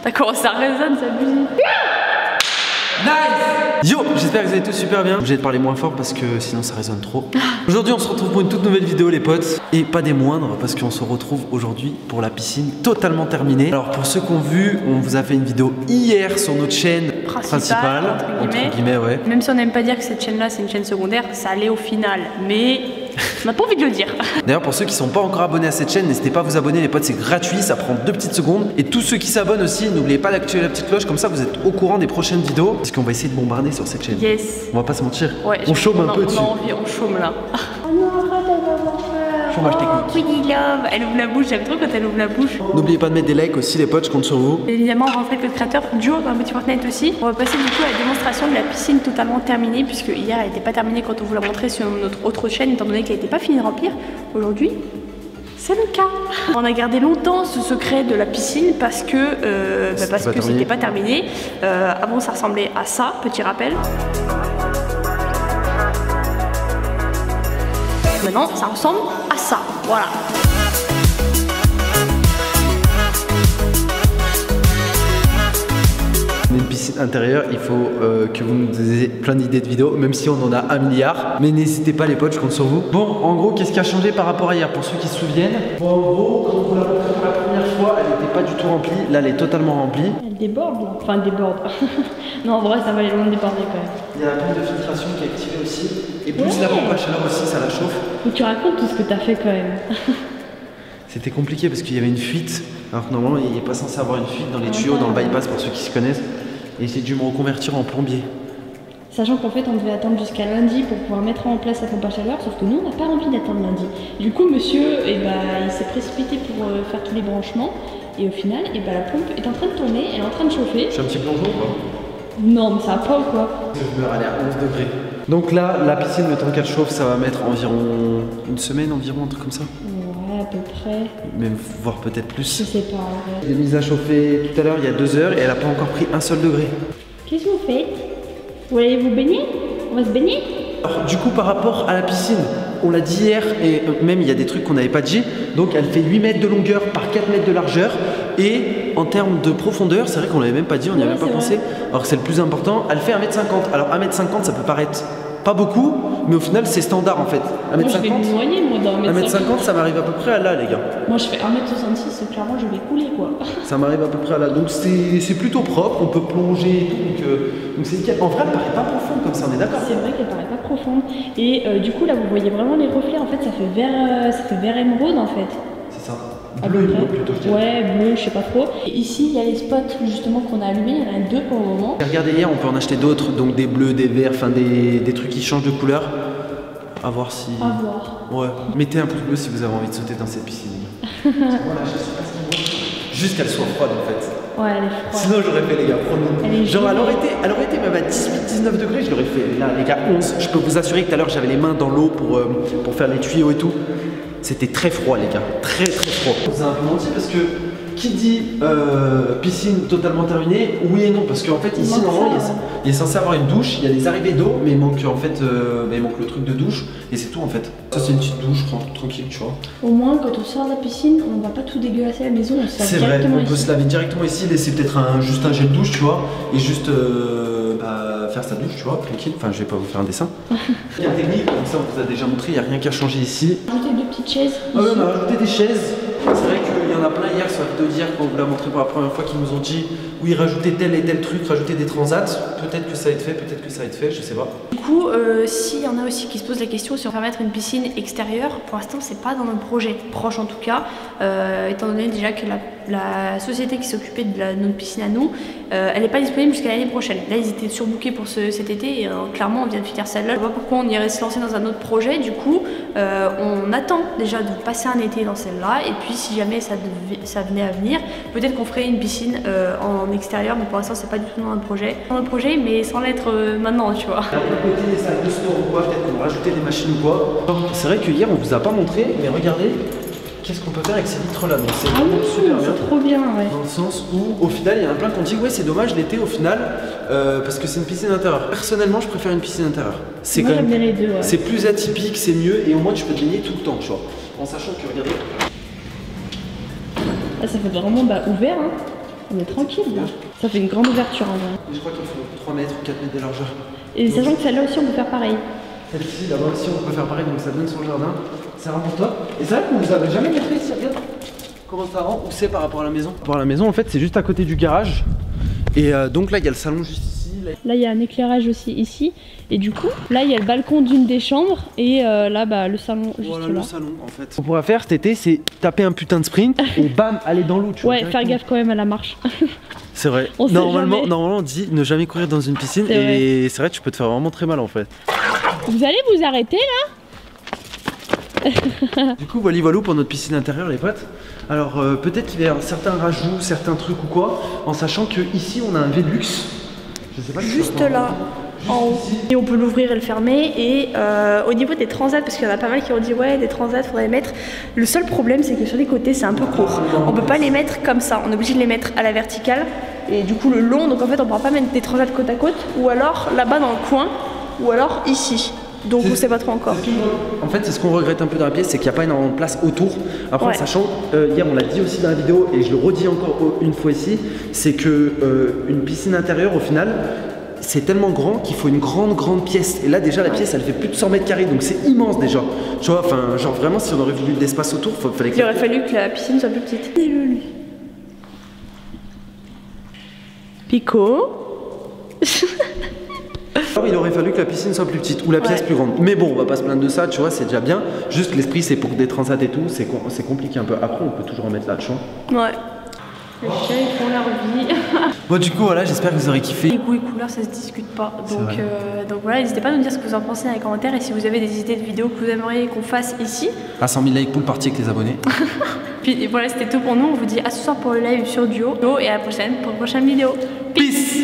D'accord, ça résonne, ça musique. Nice! Yo, j'espère que vous allez tous super bien. Obligé de parler moins fort parce que sinon ça résonne trop. Aujourd'hui on se retrouve pour une toute nouvelle vidéo les potes. Et pas des moindres parce qu'on se retrouve aujourd'hui pour la piscine totalement terminée. Alors pour ceux qui ont vu, on vous a fait une vidéo hier sur notre chaîne principale entre guillemets, ouais. Même si on n'aime pas dire que cette chaîne là c'est une chaîne secondaire, ça allait au final. Mais on n'a pas envie de le dire. D'ailleurs pour ceux qui sont pas encore abonnés à cette chaîne, n'hésitez pas à vous abonner les potes, c'est gratuit, ça prend 2 petites secondes. Et tous ceux qui s'abonnent aussi, n'oubliez pas d'activer la petite cloche, comme ça vous êtes au courant des prochaines vidéos. Parce qu'on va essayer de bombarder sur cette chaîne. Yes. On va pas se mentir, Ouais, on chôme un peu dessus. On chôme là. Oh non, arrête, elle va avoir peur. Chômage technique. Pretty love. Elle ouvre la bouche, j'aime trop quand elle ouvre la bouche. N'oubliez pas de mettre des likes aussi les potes, je compte sur vous. Et évidemment, on va rentrer avec le créateur Joe dans un petit Fortnite aussi. On va passer du coup à la démonstration de la piscine totalement terminée, puisque hier elle n'était pas terminée quand on vous l'a montré sur notre autre chaîne, étant donné qu'elle n'était pas finie de remplir. Aujourd'hui, c'est le cas. On a gardé longtemps ce secret de la piscine parce que c'était pas terminé. Avant ça ressemblait à ça, petit rappel. Maintenant ça ressemble à ça, voilà. Une piscine intérieure, il faut que vous nous disiez plein d'idées de vidéos, même si on en a 1 milliard. Mais n'hésitez pas les potes, je compte sur vous. Bon, en gros, qu'est-ce qui a changé par rapport à hier pour ceux qui se souviennent? Bon, en gros, quand on vous l'a montré pour la première fois, elle n'était pas du tout remplie. Là, elle est totalement remplie. Elle déborde là. Enfin, elle déborde. Non, en vrai, ça va aller loin de déborder quand même. Il y a la pompe de filtration qui est activée aussi. Et plus la pompe à chaleur aussi, ça la chauffe. Faut que tu racontes tout ce que t'as fait quand même. C'était compliqué parce qu'il y avait une fuite. Alors que normalement, il n'est pas censé avoir une fuite dans les tuyaux, dans le bypass pour ceux qui se connaissent. Et j'ai dû me reconvertir en plombier. Sachant qu'en fait on devait attendre jusqu'à lundi pour pouvoir mettre en place la pompe à chaleur, sauf que nous on n'a pas envie d'attendre lundi. Du coup monsieur, il s'est précipité pour faire tous les branchements. Et au final, la pompe est en train de tourner, elle est en train de chauffer. Je suis un petit plongeon ou quoi? Non mais ça va pas ou quoi? Je meurs, elle est à 11 degrés. Donc là, la piscine, le temps qu'elle chauffe, ça va mettre environ une semaine, environ, un truc comme ça. Ouais, à peu près. Même voire peut-être plus. Je sais pas en vrai. Je l'ai mise à chauffer tout à l'heure, il y a 2 heures, et elle a pas encore pris un seul degré. Qu'est-ce que vous faites? Vous allez vous baigner? On va se baigner? Alors, du coup, par rapport à la piscine, on l'a dit hier, et même il y a des trucs qu'on n'avait pas dit. Donc elle fait 8 mètres de longueur par 4 mètres de largeur. Et en termes de profondeur, c'est vrai qu'on l'avait même pas dit, on n'y avait même pas pensé. Alors que c'est le plus important, elle fait 1m50. Alors 1m50, ça peut paraître pas beaucoup, mais au final c'est standard en fait. 1m50, moi je vais me noyer moi dans 1m50, ça m'arrive à peu près à là les gars. Moi je fais 1m66, clairement je vais couler quoi. Ça m'arrive à peu près à là, donc c'est plutôt propre, on peut plonger et tout, donc c'est nickel. En vrai elle paraît pas profonde comme ça, on est d'accord? C'est vrai qu'elle paraît pas profonde. Et du coup là vous voyez vraiment les reflets, en fait ça fait vert émeraude en fait. C'est ça. Bleu émeraude plutôt je dirais. Ouais, bleu, je sais pas trop. Et ici il y a les spots justement qu'on a allumés, il y en a 2 pour le moment. Et regardez hier, on peut en acheter d'autres, donc des bleus, des verts, enfin des trucs qui changent de couleur. À voir si... À voir. Ouais. Mettez un pouce bleu si vous avez envie de sauter dans cette piscine. Voilà, je sais pas si juste qu'elle soit froide en fait. Ouais, elle est froide. Sinon j'aurais fait les gars, promis. Genre elle aurait été même à 18-19 degrés, je l'aurais fait. Là les gars, 11. Je peux vous assurer que tout à l'heure j'avais les mains dans l'eau pour faire les tuyaux et tout. C'était très froid les gars, très froid. On vous a un peu menti parce que qui dit piscine totalement terminée, oui et non, parce qu'en fait ici normalement il est censé avoir une douche, il y a des arrivées d'eau, mais il manque en fait il manque le truc de douche et c'est tout en fait. Ça c'est une petite douche tranquille tu vois. Au moins quand on sort de la piscine, on va pas tout dégueulasser à la maison, on se lave directement ici. C'est vrai, on peut se laver directement ici, laisser peut-être juste un gel douche tu vois, et juste faire sa douche tu vois, tranquille, enfin je vais pas vous faire un dessin. Il y a une technique, comme ça on vous a déjà montré, il n'y a rien qu'à changer ici. Rajouter 2 petites chaises. Ah oui, on a rajouté des chaises. C'est vrai qu'il y en a plein hier sur la vidéo d'hier quand on vous l'a montré pour la première fois qui nous ont dit oui rajouter tel et tel truc, rajouter des transats. Peut-être que ça va être fait, peut-être que ça va être fait, je sais pas. Du coup, s'il y en a aussi qui se posent la question si on va mettre une piscine extérieure, pour l'instant c'est pas dans notre projet, proche en tout cas, étant donné déjà que la société qui s'occupait de notre piscine à nous, elle n'est pas disponible jusqu'à l'année prochaine. Là ils étaient surbookés pour cet été et clairement on vient de finir celle-là. Je vois pas pourquoi on irait se lancer dans un autre projet, du coup on attend déjà de passer un été dans celle-là et puis si jamais ça venait à venir, peut-être qu'on ferait une piscine en extérieur, mais pour l'instant c'est pas du tout dans notre projet. Dans notre projet mais sans l'être maintenant tu vois. À côté des salles de sport ou quoi, peut-être qu'on va rajouter des machines ou quoi. C'est vrai que hier on vous a pas montré, mais regardez qu'est-ce qu'on peut faire avec ces vitres là. C'est vraiment super bien. C'est trop bien ouais. Dans le sens où au final il y en a plein qui ont dit ouais c'est dommage l'été au final parce que c'est une piscine intérieure. Personnellement je préfère une piscine intérieure. C'est quand même les deux, ouais. C'est plus atypique, c'est mieux et au moins tu peux te baigner tout le temps tu vois. En sachant que regardez. Là ça fait vraiment ouvert hein. On est tranquille là. Ça fait une grande ouverture en vrai. Et je crois qu'il faut 3 mètres ou 4 mètres de largeur. Et sachant que celle-là aussi on peut faire pareil. Celle-ci, là-bas aussi, on peut faire pareil, donc ça donne son jardin. C'est vraiment top. Et c'est vrai qu'on vous avait jamais montré ici, regarde. Comment ça rend? Où c'est par rapport à la maison? Par rapport à la maison, en fait, c'est juste à côté du garage. Et donc là, il y a le salon juste ici. Là, il y a un éclairage aussi ici. Et du coup, là, il y a le balcon d'une des chambres. Et là, bah, le salon juste voilà, là. le salon, en fait. Ce qu'on pourra faire cet été, c'est taper un putain de sprint et bam, aller dans l'eau. Ouais, faire gaffe quand même à la marche. C'est vrai. Normalement, on dit ne jamais courir dans une piscine. Et c'est vrai, tu peux te faire vraiment très mal en fait. Vous allez vous arrêter là? Du coup, voilà pour notre piscine intérieure, les potes. Alors, peut-être qu'il y a certains rajouts, certains trucs ou quoi, en sachant que ici on a un Velux. Je sais pas si juste là, en haut. Et on peut l'ouvrir et le fermer. Et au niveau des transats, parce qu'il y en a pas mal qui ont dit ouais, des transats, faudrait les mettre. Le seul problème, c'est que sur les côtés, c'est un peu court. On peut pas les mettre comme ça. On est obligé de les mettre à la verticale. Et du coup, le long, donc en fait, on pourra pas mettre des transats côte à côte. Ou alors là-bas dans le coin, ou alors ici. Donc on sait pas trop encore. En fait, c'est ce qu'on regrette un peu dans la pièce, c'est qu'il n'y a pas énormément de place autour. Après, sachant, hier on l'a dit aussi dans la vidéo, et je le redis encore une fois ici, c'est que une piscine intérieure, au final, c'est tellement grand qu'il faut une grande pièce. Et là, déjà, la pièce, elle fait plus de 100 mètres carrés, donc c'est immense déjà. Tu vois, enfin, genre vraiment, si on aurait voulu de l'espace autour, fallait que... Il aurait fallu que la piscine soit plus petite. Pico. Alors, il aurait fallu que la piscine soit plus petite ou la pièce plus grande. Mais bon, on va pas se plaindre de ça, tu vois, c'est déjà bien. Juste l'esprit, c'est pour des transats et tout, c'est compliqué un peu. Après, on peut toujours en mettre là, tu vois. Ouais. Les chiens, ils font leur vie. Bon, du coup, voilà, j'espère que vous aurez kiffé. Les goûts et couleurs, ça se discute pas. Donc voilà, n'hésitez pas à nous dire ce que vous en pensez dans les commentaires. Et si vous avez des idées de vidéos que vous aimeriez qu'on fasse ici. À 100 000 likes pour le parti avec les abonnés. Puis voilà, c'était tout pour nous. On vous dit à ce soir pour le live sur Duo. Et à la prochaine pour une prochaine vidéo. Peace.